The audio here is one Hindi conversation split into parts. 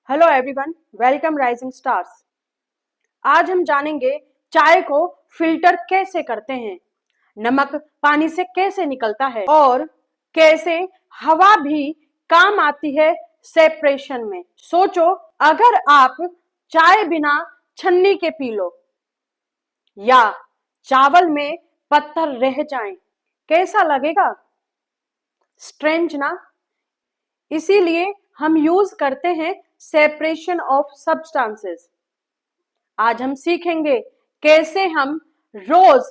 Hello everyone, welcome rising stars. आज हम जानेंगे चाय को फिल्टर कैसे करते हैं, नमक पानी से कैसे निकलता है और कैसे हवा भी काम आती है सेपरेशन में। सोचो, अगर आप चाय बिना छन्नी के पी लो या चावल में पत्थर रह जाएं, कैसा लगेगा? स्ट्रेंज ना? इसीलिए हम यूज करते हैं सेपरेशन ऑफ सब्सटेंसेस। आज हम सीखेंगे कैसे हम रोज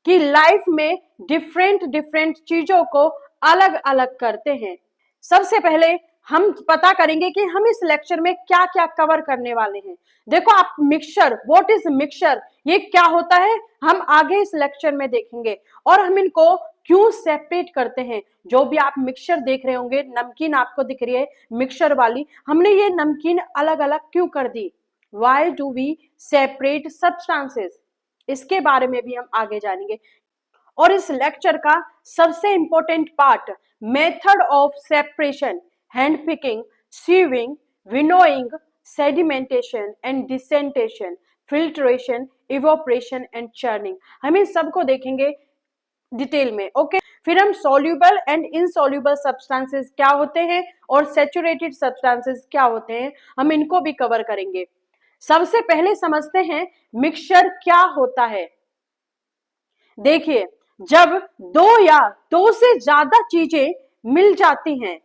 की लाइफ में डिफरेंट डिफरेंट चीजों को अलग अलग करते हैं। सबसे पहले हम पता करेंगे कि हम इस लेक्चर में क्या क्या कवर करने वाले हैं। देखो, आप मिक्सचर, व्हाट इज मिक्सचर, ये क्या होता है, हम आगे इस लेक्चर में देखेंगे। और हम इनको क्यों सेपरेट करते हैं। जो भी आप मिक्सचर देख रहे होंगे, नमकीन आपको दिख रही है मिक्सचर वाली, हमने ये नमकीन अलग अलग क्यों कर दी? Why do we separate substances, इसके बारे में भी हम आगे जानेंगे। और इस लेक्चर का सबसे important part, method of separation, hand picking, sieving, winnowing, sedimentation and decantation, filtration, evaporation and churning, हम इन सबको देखेंगे डिटेल में। ओके, फिर हम सॉल्यूबल एंड इनसॉल्यूबल सब्सटेंसेस क्या होते हैं और सैचुरेटेड सब्सटेंसेस क्या होते हैं, हम इनको भी कवर करेंगे। सबसे पहले समझते हैं मिक्सचर क्या होता है। देखिए, जब दो या दो से ज्यादा चीजें मिल जाती हैं,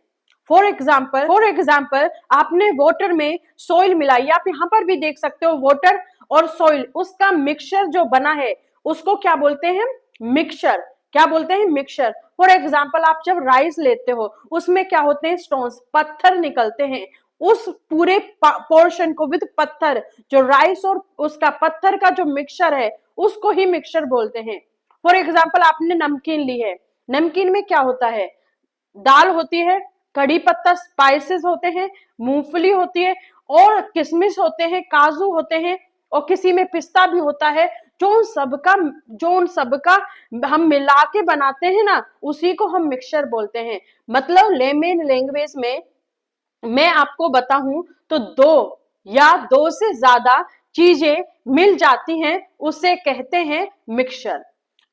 फॉर एग्जाम्पल आपने वाटर में सॉइल मिलाई, आप यहां पर भी देख सकते हो वाटर और सॉइल, उसका मिक्सचर जो बना है उसको क्या बोलते हैं? मिक्सचर। क्या बोलते हैं? मिक्सचर। फॉर एग्जाम्पल आप जब राइस लेते हो, उसमें क्या होते हैं? स्टोन्स, पत्थर निकलते हैं। उस पूरे पोर्शन को विद पत्थर, जो राइस और उसका पत्थर का जो मिक्सचर है, उसको ही मिक्सचर बोलते हैं। फॉर एग्जाम्पल आपने नमकीन ली है, नमकीन में क्या होता है? दाल होती है, कड़ी पत्ता, स्पाइसेस होते हैं, मूंगफली होती है और किशमिश होते हैं, काजू होते हैं और किसी में पिस्ता भी होता है। जो उन सबका हम मिला के बनाते हैं ना, उसी को हम मिक्सचर बोलते हैं। मतलब लेमन लैंग्वेज में मैं आपको बताऊं तो दो या दो से ज्यादा चीजें मिल जाती हैं, उसे कहते हैं मिक्सचर।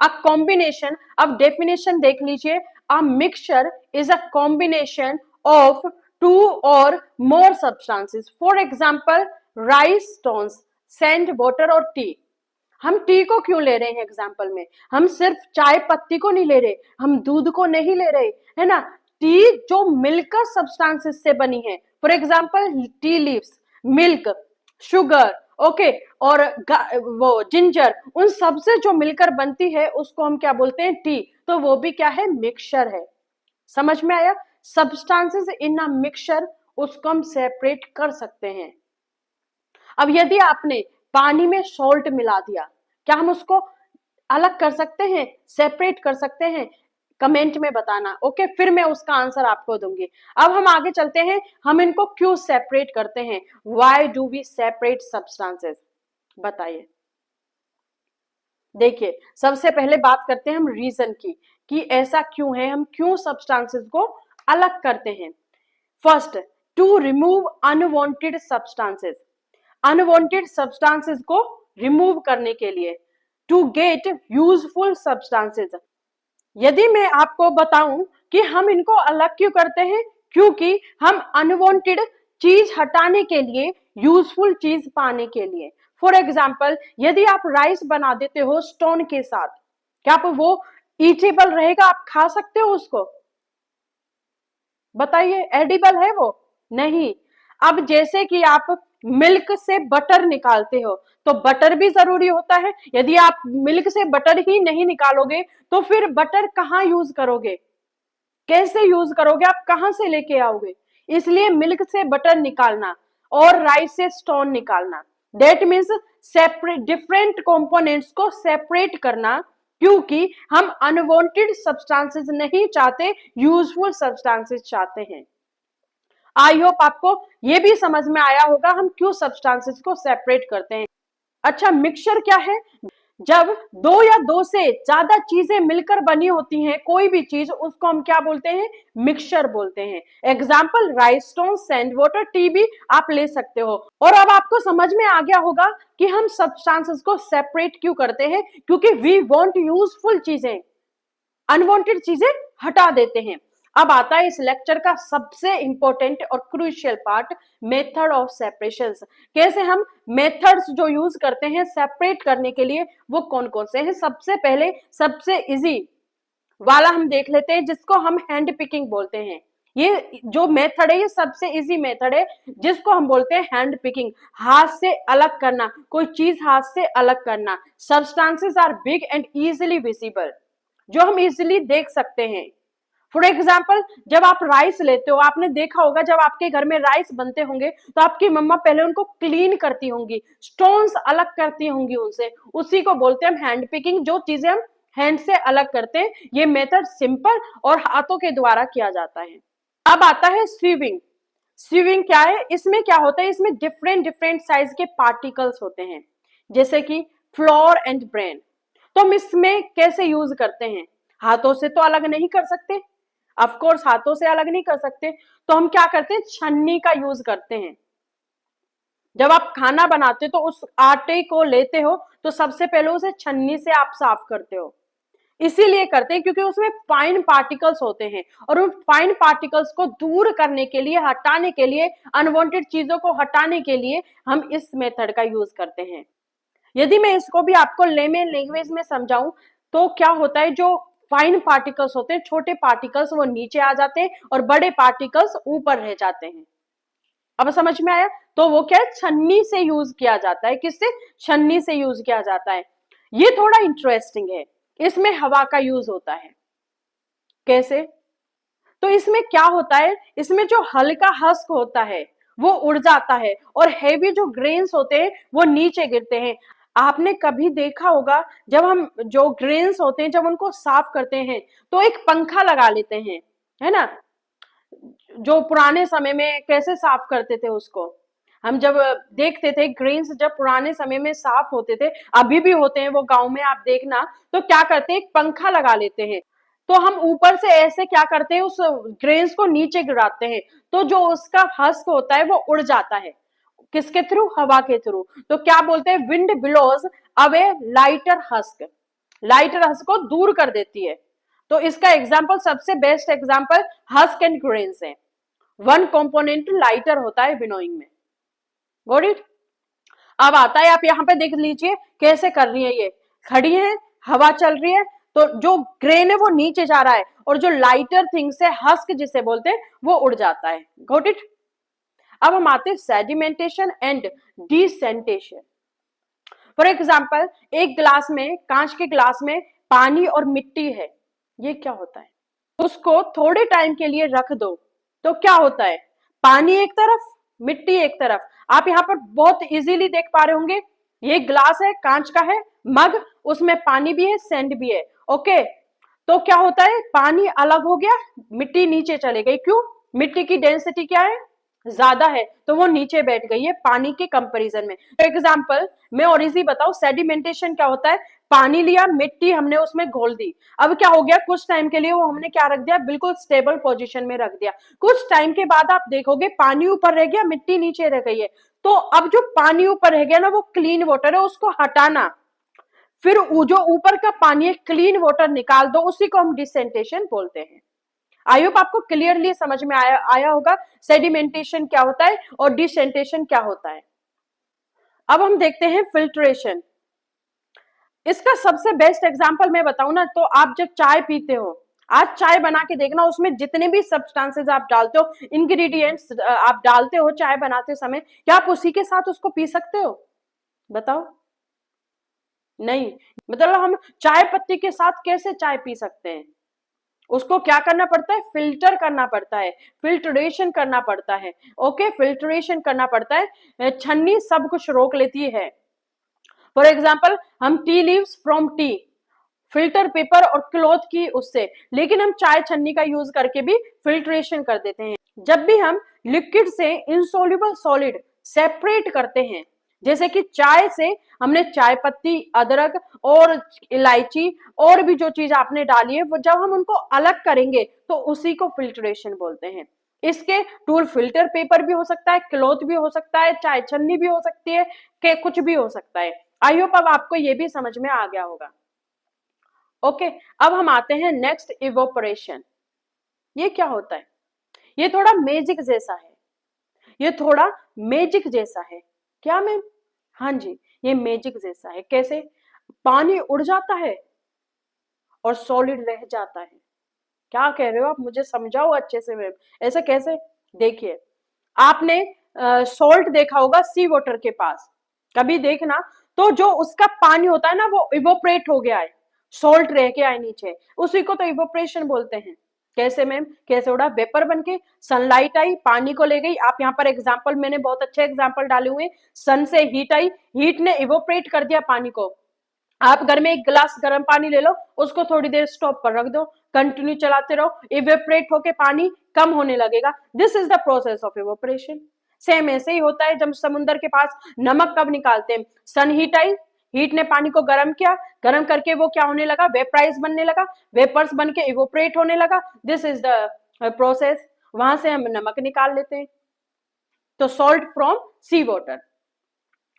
अ कॉम्बिनेशन, अब डेफिनेशन देख लीजिए। A mixture is a combination of two or more substances. For example rice, stones, sand, water और टी। हम टी को क्यों ले रहे हैं एग्जाम्पल में? हम सिर्फ चाय पत्ती को नहीं ले रहे, हम दूध को नहीं ले रहे, है ना। टी जो मिलकर सब्सटेंसेस से बनी है, for example tea leaves, milk, sugar, okay, और वो जिंजर, उन सब से जो मिलकर बनती है उसको हम क्या बोलते हैं? टी। तो वो भी क्या है? मिक्सचर है। समझ में आया? सब्सटेंसेस इन अ मिक्सचर, उसको हम सेपरेट कर सकते हैं। अब यदि आपने पानी में सॉल्ट मिला दिया, क्या हम उसको अलग कर सकते हैं, सेपरेट कर सकते हैं? कमेंट में बताना। ओके, फिर मैं उसका आंसर आपको दूंगी। अब हम आगे चलते हैं, हम इनको क्यों सेपरेट करते हैं? Why do we separate substances, बताइए। देखिए, सबसे पहले बात करते हैं हम रीजन की, कि ऐसा क्यों है, हम क्यों सब्सटेंसेस को अलग करते हैं। First, to remove unwanted substances, unwanted substances को रिमूव करने के लिए। टू गेट यूजफुल सब्सटेंसेस, यदि मैं आपको बताऊं कि हम इनको अलग क्यों करते हैं, क्योंकि हम अनवांटेड चीज हटाने के लिए, यूजफुल चीज पाने के लिए। फॉर एग्जाम्पल, यदि आप राइस बना देते हो स्टोन के साथ, क्या आप वो ईटेबल रहेगा? आप खा सकते हो उसको? बताइए, एडिबल है वो? नहीं। अब जैसे कि आप मिल्क से बटर निकालते हो, तो बटर भी जरूरी होता है। यदि आप मिल्क से बटर ही नहीं निकालोगे तो फिर बटर कहाँ यूज करोगे, कैसे यूज करोगे, आप कहां से लेके आओगे? इसलिए मिल्क से बटर निकालना और राइस से स्टोन निकालना, that means separate, different components को सेपरेट करना, क्योंकि हम अनवांटेड सब्सटेंसेस नहीं चाहते, यूजफुल सब्सटेंसेस चाहते हैं। आई होप आपको ये भी समझ में आया होगा हम क्यों सब्सटेंसेस को सेपरेट करते हैं। अच्छा, मिक्सचर क्या है? जब दो या दो से ज्यादा चीजें मिलकर बनी होती हैं कोई भी चीज, उसको हम क्या बोलते हैं? मिक्सचर बोलते हैं। Example rice stone, sand water, T भी आप ले सकते हो। और अब आपको समझ में आ गया होगा कि हम सब्सटेंसेस को सेपरेट क्यों करते हैं, क्योंकि वी वांट यूजफुल चीजें, अनवांटेड चीजें हटा देते हैं। अब आता है इस लेक्चर का सबसे इंपॉर्टेंट और crucial part, method of separation. कैसे हम मेथड्स जो यूज करते हैं सेपरेट करने के लिए, वो कौन कौन से हैं। सबसे पहले सबसे इजी वाला हम देख लेते हैं, जिसको हम हैंड पिकिंग बोलते हैं। ये जो मेथड है ये सबसे इजी मेथड है, जिसको हम बोलते हैं हैंड पिकिंग। हाथ से अलग करना, कोई चीज हाथ से अलग करना। Substances are big and easily visible, जो हम इजिली देख सकते हैं। फॉर एग्जाम्पल, जब आप राइस लेते हो, आपने देखा होगा जब आपके घर में राइस बनते होंगे तो आपकी मम्मा पहले उनको क्लीन करती होंगी, स्टोन्स अलग करती होंगी उनसे, उसी को बोलते हैं हम हैंड पिकिंग। जो चीजें हम हैंड से अलग करते हैं, ये मेथड सिंपल और हाथों के द्वारा किया जाता है। अब आता है स्वीविंग। स्वीविंग क्या है? इसमें क्या होता है, इसमें डिफरेंट डिफरेंट साइज के पार्टिकल्स होते हैं, जैसे कि फ्लोर एंड ब्रेन। तो हम इसमें कैसे यूज करते हैं? हाथों से तो अलग नहीं कर सकते, ऑफ कोर्स हाथों से अलग नहीं कर सकते, तो हम क्या करते हैं? छन्नी का यूज करते हैं। जब आप खाना बनाते हो तो उस आटे को लेते हो तो सबसे पहले उसे छन्नी से आप साफ करते हो। इसीलिए करते हैं क्योंकि उसमें फाइन पार्टिकल्स होते हैं, और उन फाइन पार्टिकल्स को दूर करने के लिए, हटाने के लिए, अनवांटेड चीजों को हटाने के लिए हम इस मेथड का यूज करते हैं। यदि मैं इसको भी आपको लेमन लैंग्वेज में समझाऊं तो क्या होता है, जो फाइन पार्टिकल्स होते हैं, छोटे पार्टिकल्स वो नीचे आ जाते हैं और बड़े पार्टिकल्स ऊपर रह जाते हैं। अब समझ में आया? तो वो क्या है, छन्नी से यूज किया जाता है। किससे? छन्नी से यूज किया जाता है। ये थोड़ा इंटरेस्टिंग है। इसमें हवा का यूज होता है। कैसे? तो इसमें क्या होता है, इसमें जो हल्का हस्क होता है वो उड़ जाता है, और हेवी जो ग्रेन्स होते हैं वो नीचे गिरते हैं। आपने कभी देखा होगा जब हम जो ग्रेन्स होते हैं जब उनको साफ करते हैं तो एक पंखा लगा लेते हैं, है ना? जो पुराने समय में कैसे साफ करते थे उसको, हम जब देखते थे ग्रेन्स जब पुराने समय में साफ होते थे, अभी भी होते हैं वो गांव में आप देखना, तो क्या करते हैं, एक पंखा लगा लेते हैं। तो हम ऊपर से ऐसे क्या करते हैं, उस ग्रेन्स को नीचे गिराते हैं, तो जो उसका हस्क होता है वो उड़ जाता है। किसके थ्रू? हवा के थ्रू। तो क्या बोलते हैं, wind blows away lighter husk. Lighter husk को दूर कर देती है। तो इसका एग्जाम्पल, सबसे best example husk and grains है। वन कंपोनेंट लाइटर होता है विनोइंग में। Got it? अब आता है, आप यहाँ पे देख लीजिए कैसे कर रही है, ये खड़ी है, हवा चल रही है, तो जो ग्रेन है वो नीचे जा रहा है, और जो लाइटर थिंग्स है, हस्क जिसे बोलते हैं, वो उड़ जाता है। Got it? अब हम आते हैं sedimentation and decantation. For example, एक गिलास में, कांच के गिलास में पानी और मिट्टी है। ये क्या होता है, उसको थोड़े टाइम के लिए रख दो तो क्या होता है, पानी एक तरफ, मिट्टी एक तरफ। आप यहाँ पर बहुत इजीली देख पा रहे होंगे, ये ग्लास है, कांच का है, मग, उसमें पानी भी है, सैंड भी है। ओके, तो क्या होता है, पानी अलग हो गया, मिट्टी नीचे चली गई। क्यों? मिट्टी की डेंसिटी क्या है, ज्यादा है, तो वो नीचे बैठ गई है पानी के कंपैरिजन में। फॉर एग्जांपल, मैं और इजी बताऊं, सेडिमेंटेशन क्या होता है, पानी लिया, मिट्टी हमने उसमें घोल दी, अब क्या हो गया, कुछ टाइम के लिए वो हमने क्या रख दिया, बिल्कुल स्टेबल पोजीशन में रख दिया। कुछ टाइम के बाद आप देखोगे पानी ऊपर रह गया, मिट्टी नीचे रह गई है। तो अब जो पानी ऊपर रह गया ना, वो क्लीन वाटर है, उसको हटाना, फिर जो ऊपर का पानी है क्लीन वाटर निकाल दो, उसी को हम डिसेंटेशन बोलते हैं। आई होप आपको क्लियरली समझ में आया होगा सेडिमेंटेशन क्या होता है और डिसेंटेशन क्या होता है। अब हम देखते हैं फिल्ट्रेशन। इसका सबसे बेस्ट एग्जांपल मैं बताऊं ना, तो आप जब चाय पीते हो, आज चाय बना के देखना, उसमें जितने भी सब्सटेंसेस आप डालते हो, इंग्रेडिएंट्स आप डालते हो चाय बनाते समय, क्या आप उसी के साथ उसको पी सकते हो? बताओ, नहीं। मतलब हम चाय पत्ती के साथ कैसे चाय पी सकते हैं? उसको क्या करना पड़ता है, फिल्टर करना पड़ता है, फिल्ट्रेशन करना पड़ता है। ओके, फिल्ट्रेशन करना पड़ता है। छन्नी सब कुछ रोक लेती है। फॉर एग्जाम्पल, हम tea leaves from T, filter paper और क्लॉथ की उससे, लेकिन हम चाय छन्नी का यूज करके भी फिल्ट्रेशन कर देते हैं। जब भी हम लिक्विड से इनसॉल्युबल सॉलिड सेपरेट करते हैं, जैसे कि चाय से हमने चाय पत्ती, अदरक और इलायची और भी जो चीज आपने डाली है, वो जब हम उनको अलग करेंगे तो उसी को फिल्ट्रेशन बोलते हैं। इसके टूल फिल्टर पेपर भी हो सकता है, क्लॉथ भी हो सकता है, चाय छन्नी भी हो सकती है, के कुछ भी हो सकता है। आई होप अब आपको ये भी समझ में आ गया होगा। ओके, अब हम आते हैं नेक्स्ट, इवोपरेशन। ये क्या होता है? ये थोड़ा मैजिक जैसा है, ये थोड़ा मैजिक जैसा है। क्या मैम? हाँ जी, ये मैजिक जैसा है। कैसे? पानी उड़ जाता है और सॉलिड रह जाता है। क्या कह रहे हो आप? मुझे समझाओ अच्छे से मैम, ऐसे कैसे? देखिए, आपने सॉल्ट देखा होगा सी वाटर के पास, कभी देखना, तो जो उसका पानी होता है ना वो इवोपरेट हो गया है, सॉल्ट रह के आए नीचे, उसी को तो इवोपरेशन बोलते हैं। कैसे मैम? कैसे उड़ा? वेपर बन के सनलाइट आई, पानी को ले गई। आप यहाँ पर एग्जाम्पल, मैंने बहुत अच्छे एग्जाम्पल डाले हुए, सन से हीट आई, हीट ने इवोपरेट कर दिया पानी को। आप घर में एक गिलास गर्म पानी ले लो, उसको थोड़ी देर स्टॉप पर रख दो, कंटिन्यू चलाते रहो, इवेपरेट होके पानी कम होने लगेगा। This is the process of evaporation. Same ऐसे ही होता है जब समुद्र के पास नमक कब निकालते हैं? सन हीट आई, हीट ने पानी को गर्म किया, गर्म करके वो क्या होने लगा? वेपराइज बनने लगा, वेपर्स बन के इवोपरेट होने लगा। This is the process. वहां से हम नमक निकाल लेते हैं। तो salt from sea water.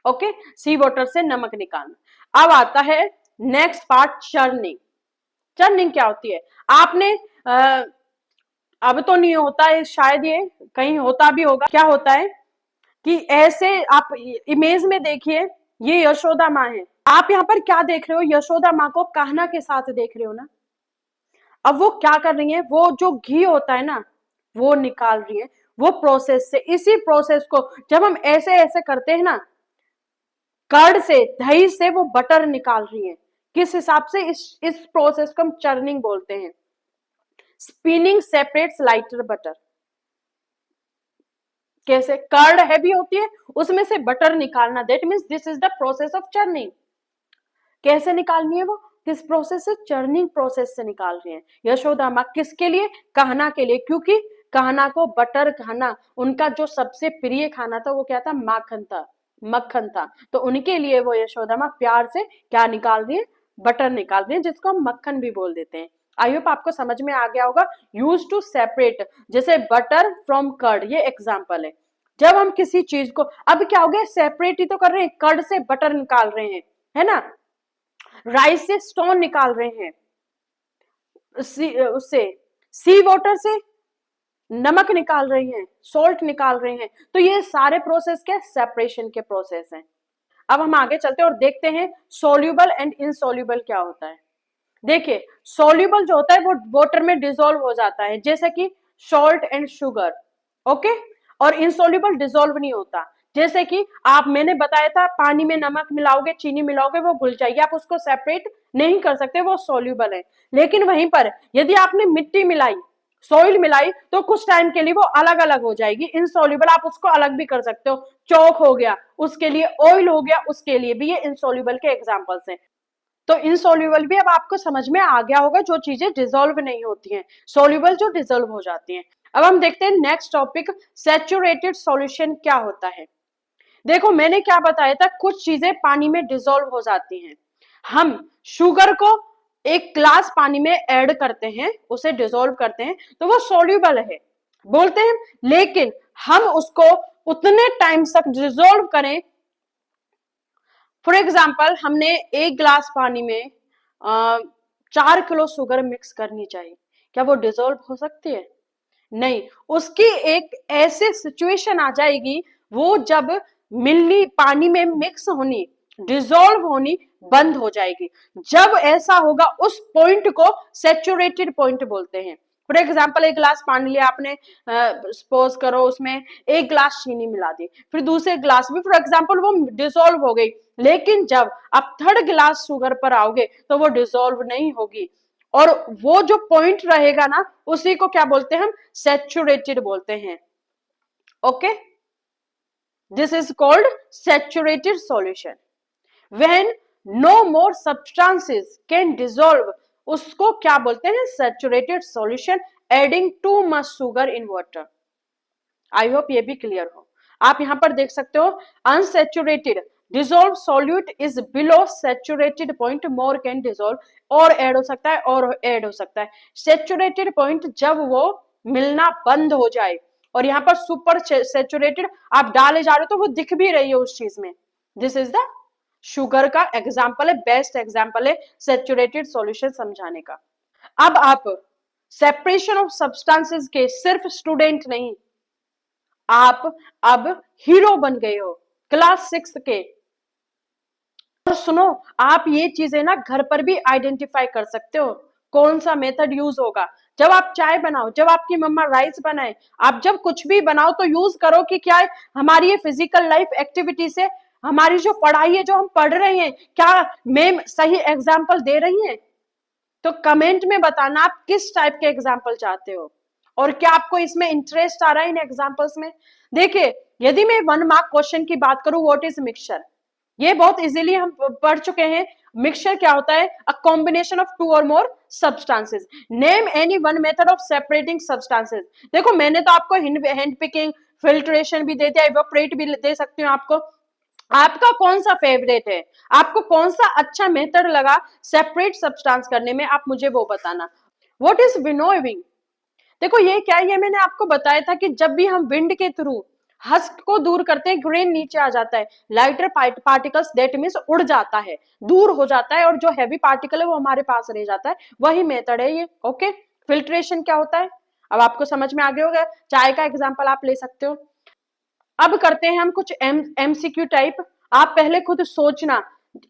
Okay, sea water से नमक निकालना। अब आता है नेक्स्ट पार्ट, चर्निंग। चर्निंग क्या होती है? आपने अब तो नहीं होता है शायद, ये कहीं होता भी होगा। क्या होता है कि ऐसे आप इमेज में देखिए, ये यशोदा माँ है। आप यहाँ पर क्या देख रहे हो? यशोदा माँ को कान्हा के साथ देख रहे हो ना। अब वो क्या कर रही है? वो जो घी होता है ना, वो निकाल रही है, वो प्रोसेस से। इसी प्रोसेस को जब हम ऐसे ऐसे करते हैं ना, कर्ड से, दही से वो बटर निकाल रही है। किस हिसाब से? इस प्रोसेस को हम चर्निंग बोलते हैं। Spinning separates lighter butter. कैसे? कर्ड हैवी होती है, उसमें से बटर निकालना, that means this is the process of churning. कैसे निकालनी है वो? किस प्रोसेस से? चर्निंग प्रोसेस से निकाल रही है यशोदा माँ। किसके लिए? कान्हा के लिए, क्योंकि कान्हा को बटर खाना, उनका जो सबसे प्रिय खाना था वो क्या था? माखन था, मक्खन था। तो उनके लिए वो यशोदा माँ प्यार से क्या निकाल रही है? बटर निकाल रही है, जिसको हम मक्खन भी बोल देते हैं। आई होप आपको समझ में आ गया होगा। यूज टू सेपरेट, जैसे बटर फ्रॉम कर्ड, ये एग्जाम्पल है। जब हम किसी चीज को, अब क्या हो गया? सेपरेट ही तो कर रहे हैं, कर्ड से बटर निकाल रहे हैं, है ना। राइस से स्टोन निकाल रहे हैं, उससे सी वाटर से नमक निकाल रहे हैं, सॉल्ट निकाल रहे हैं। तो ये सारे प्रोसेस क्या? सेपरेशन के प्रोसेस हैं। अब हम आगे चलते हैं और देखते हैं सोल्यूबल एंड इनसोल्यूबल क्या होता है। देखिए, सोल्यूबल जो होता है वो वाटर में डिसॉल्व हो जाता है, जैसे कि सॉल्ट एंड शुगर। ओके, और इनसोल्यूबल डिसॉल्व नहीं होता। जैसे कि आप, मैंने बताया था, पानी में नमक मिलाओगे, चीनी मिलाओगे, वो घुल जाएगी, आप उसको सेपरेट नहीं कर सकते, वो सोल्यूबल है। लेकिन वहीं पर यदि आपने मिट्टी मिलाई, सॉइल मिलाई, तो कुछ टाइम के लिए वो अलग अलग हो जाएगी, इनसोल्यूबल। आप उसको अलग भी कर सकते हो, चौक हो गया उसके लिए, ऑयल हो गया उसके लिए भी, ये इनसोल्यूबल के एग्जाम्पल्स हैं। तो इनसोल्यूबल भी अब आपको समझ में आ गया होगा, जो चीजें डिसॉल्व नहीं होती हैं, सोल्यूबल जो डिसॉल्व हो जाती हैं। अब हम देखते हैं नेक्स्ट टॉपिक, सैचुरेटेड सॉल्यूशन क्या होता है। देखो, मैंने क्या बताया था, कुछ चीजें पानी में डिसॉल्व हो जाती हैं। हम शुगर को एक ग्लास पानी में ऐड करते हैं, उसे डिसॉल्व करते हैं, तो वो सोल्यूबल है बोलते हैं। लेकिन हम उसको उतने टाइम तक डिसॉल्व करें, फॉर एग्जाम्पल हमने एक ग्लास पानी में 4 किलो शुगर मिक्स करनी चाहिए, क्या वो डिसॉल्व हो सकती है? नहीं, उसकी एक ऐसे सिचुएशन आ जाएगी, वो जब मिलनी, पानी में मिक्स होनी, डिसॉल्व होनी बंद हो जाएगी। जब ऐसा होगा, उस पॉइंट को सैचुरेटेड पॉइंट बोलते हैं। फॉर एग्जाम्पल, एक गिलास पानी लिया आपने, सपोज करो उसमें एक गिलास चीनी मिला दी, फिर दूसरे गिलास में फॉर एग्जाम्पल वो डिसॉल्व हो गई। लेकिन जब आप थर्ड गिलास शुगर पर आओगे तो वो डिसॉल्व नहीं होगी, और वो जो पॉइंट रहेगा ना, उसी को क्या बोलते हैं हम? सैचुरेटेड बोलते हैं। Okay, this is called saturated solution. When no more substances can dissolve, उसको क्या बोलते हैं? Saturated solution adding too much sugar in water. I hope ये भी क्लियर हो। आप यहाँ पर देख सकते हो unsaturated dissolve solute is below saturated point, more can dissolve, और ऐड हो सकता है और ऐड हो सकता है। सेचुरेटेड पॉइंट जब वो मिलना बंद हो जाए, और यहाँ पर सुपर सेचुरेटेड आप डाले जा रहे हो तो वो दिख भी रही है उस चीज में। दिस इज द शुगर का एग्जाम्पल है, बेस्ट एग्जाम्पल है सेचुरेटेड सॉल्यूशन समझाने का। अब आप सेपरेशन ऑफ सब्सटेंसेस के सिर्फ स्टूडेंट नहीं, आप अब हीरो बन गए हो क्लास 6 के। और सुनो, आप ये चीजें ना घर पर भी आइडेंटिफाई कर सकते हो, कौन सा मेथड यूज होगा। जब आप चाय बनाओ, जब आपकी मम्मा राइस बनाए, आप जब कुछ भी बनाओ तो यूज करो कि क्या हमारी ये फिजिकल लाइफ एक्टिविटी से हमारी जो पढ़ाई है, जो हम पढ़ रहे हैं, क्या मैम सही एग्जाम्पल दे रही हैं। तो कमेंट में बताना आप किस टाइप के एग्जाम्पल चाहते हो, और क्या आपको इसमें इंटरेस्ट आ रहा है इन एग्जाम्पल्स में। देखिए, यदि मैं 1 मार्क क्वेश्चन की बात करूं, व्हाट इज मिक्सचर, ये बहुत इजीली हम पढ़ चुके हैं। मिक्सचर क्या होता है, अ कॉम्बिनेशन ऑफ 2 और more substances. Name any one method of separating substances. देखो, मैंने तो आपको हैंड पिकिंग, फिल्ट्रेशन भी दे दिया, इवेपोरेट भी दे सकती हूँ आपको। आपका कौन सा फेवरेट है, आपको कौन सा अच्छा मेथड लगा सेपरेट सब्सटेंस करने में, आप मुझे वो बताना। व्हाट इज विनोइंग, देखो ये क्या है, ये मैंने आपको बताया था कि जब भी हम विंड के थ्रू हस्क को दूर करते हैं, ग्रेन नीचे आ जाता है, लाइटर पार्टिकल्स दैट मींस उड़ जाता है, दूर हो जाता है, और जो हैवी पार्टिकल है वो हमारे पास रह जाता है, वही मेथड है ये। ओके, फिल्ट्रेशन क्या होता है, अब आपको समझ में आ गया होगा। चाय का एग्जांपल आप ले सकते हो। अब करते हैं हम कुछ एमसीक्यू टाइप। आप पहले खुद सोचना,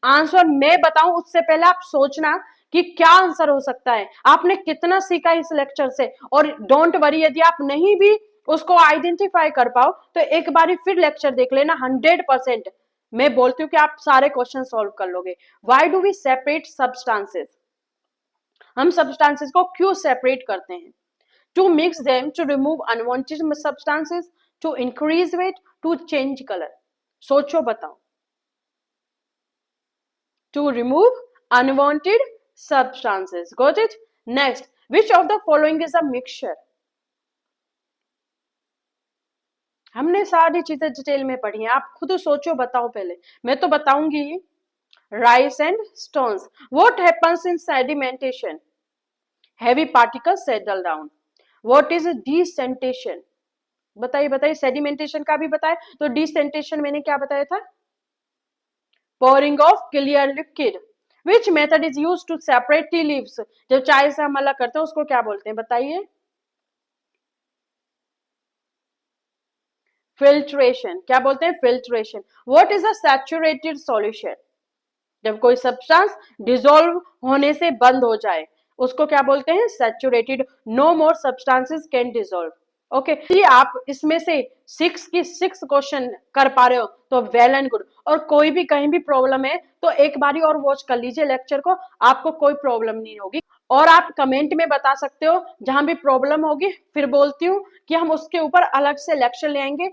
आंसर मैं बताऊं उससे पहले आप सोचना कि क्या आंसर हो सकता है, आपने कितना सीखा इस लेक्चर से। और डोंट वरी, यदि आप नहीं भी उसको आइडेंटिफाई कर पाओ तो एक बारी फिर लेक्चर देख लेना, 100% मैं बोलती हूँ कि आप सारे क्वेश्चन सॉल्व कर लोगे। Why do we separate substances, हम सब्सटेंसेस को क्यों सेपरेट करते हैं। To mix them, to remove unwanted substances, to increase weight, to change color. सोचो बताओ। To remove unwanted substances. Got it? Next, which of the following is a mixture? हमने सारी चीजें डिटेल में पढ़ी हैं, आप खुद सोचो बताओ पहले, मैं तो बताऊंगी। Rice and stones. What happens in sedimentation? Heavy particles settle down. What is desentation? बताइए बताइए, सेडिमेंटेशन का भी बताए तो डिसेंटेशन मैंने क्या बताया था, pouring off clear liquid. Which method is used to separate tea leaves, जब चाय से हम अलग करते हैं उसको क्या बोलते हैं, बताइए। फिल्ट्रेशन, क्या बोलते हैं, filtration. What is a saturated solution, जब कोई सब्सटेंस डिसॉल्व होने से बंद हो जाए उसको क्या बोलते हैं, saturated, no more substances can dissolve. Okay, यदि आप इसमें से 6 की 6 क्वेश्चन कर पा रहे हो तो वेल एंड गुड, और कोई भी कहीं भी प्रॉब्लम है तो एक बारी और वॉच कर लीजिए लेक्चर को, आपको कोई प्रॉब्लम नहीं होगी। और आप कमेंट में बता सकते हो जहां भी प्रॉब्लम होगी, फिर बोलती हूँ कि हम उसके ऊपर अलग से लेक्चर लेंगे।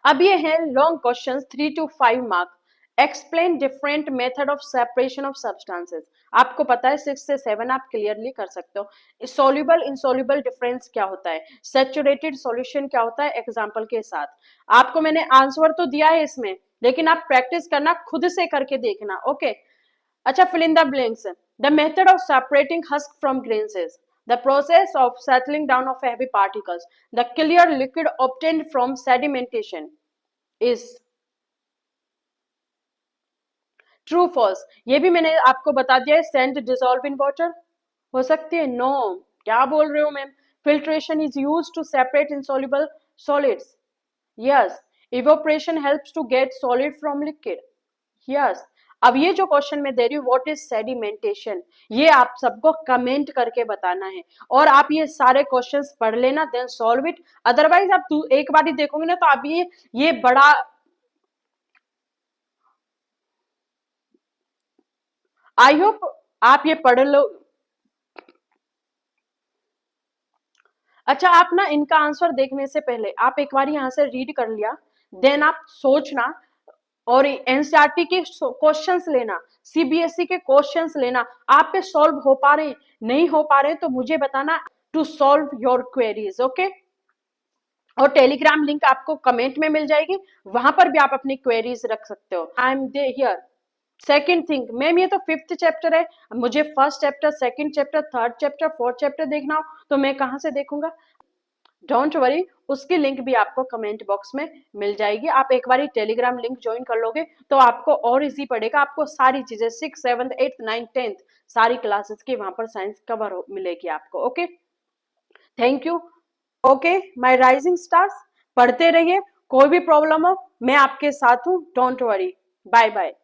अब ये है long question 3 to 5 mark. Explain different method of separation of substances. आपको पता है 6 से 7 आप क्लियरली कर सकते हो। सोल्यूबल इनसोल्यूबल डिफरेंस क्या होता है, सैचुरेटेड सॉल्यूशन क्या होता है, एग्जांपल के साथ। आपको मैंने आंसर तो दिया है इसमें, लेकिन आप प्रैक्टिस करना, खुद से करके देखना। ओके, अच्छा, fill in the blanks. The method of separating husk from grains is the process of settling down of heavy particles. The clear liquid obtained from sedimentation is true false. ये भी मैंने आपको बता दिया है, सेंट डिसॉल्व इन वाटर हो सकती है, नो, क्या बोल रहे हो ma'am. Filtration is use to separate insoluble solids, yes. Evaporation helps to get solid from liquid, yes. अब ये जो क्वेश्चन में दे रही हूँ, व्हाट इज सेडिमेंटेशन, ये आप सबको कमेंट करके बताना है, और आप ये सारे क्वेश्चंस पढ़ लेना, देन सॉल्व इट। अदरवाइज आप एक बार ही देखोगे ना तो आप ये बड़ा, आई होप आप ये पढ़ लो। अच्छा, आप ना इनका आंसर देखने से पहले आप एक बार यहाँ से रीड कर लिया, देन आप सोचना, और एनसीईआरटी के क्वेश्चंस लेना, सीबीएसई के क्वेश्चंस लेना, आप पे सॉल्व हो पा रहे, नहीं हो पा रहे तो मुझे बताना, to solve your queries. Okay, और टेलीग्राम लिंक आपको कमेंट में मिल जाएगी, वहां पर भी आप अपनी क्वेरीज रख सकते हो। I am they hear. Second thing, ma'am ये तो फिफ्थ चैप्टर है, मुझे first chapter, second chapter, third chapter, fourth chapter देखना हो तो मैं कहाँ से देखूंगा? डोंट वरी, उसकी लिंक भी आपको कमेंट बॉक्स में मिल जाएगी। आप एक बार टेलीग्राम लिंक ज्वाइन कर लोगे तो आपको और इजी पड़ेगा, आपको सारी चीजें 6, 7, 8, 9, 10 सारी क्लासेस की वहां पर साइंस कवर मिलेगी आपको। Okay, thank you. Okay my rising stars, पढ़ते रहिए, कोई भी प्रॉब्लम हो मैं आपके साथ हूँ, डोंट वरी। Bye bye.